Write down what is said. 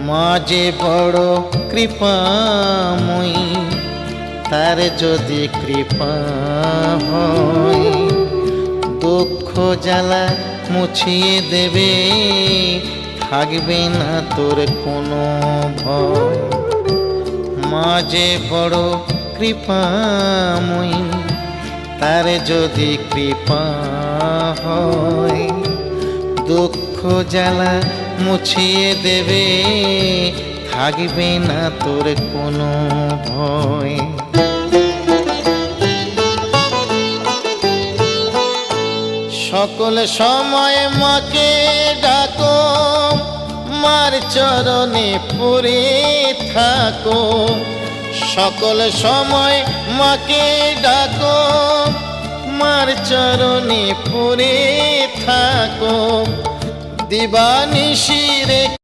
মা যে বড় কৃপাময়ী, তার যদি কৃপা হয় দুঃখ জ্বালা মুছিয়ে দেবে, থাকবে না তোর কোনো ভয়। মা যে বড় কৃপাময়ী, তার যদি কৃপা হয় দুঃখ জ্বালা মুছিয়ে দেবে, থাকবে না তোর কোনো ভয়। সকল সময় মাকে ডাকো, মার চরণে পড়ে থাকো। সকল সময় মাকে ডাকো, মার চরণে পড়ে থাকো। দিবানিশি রেখে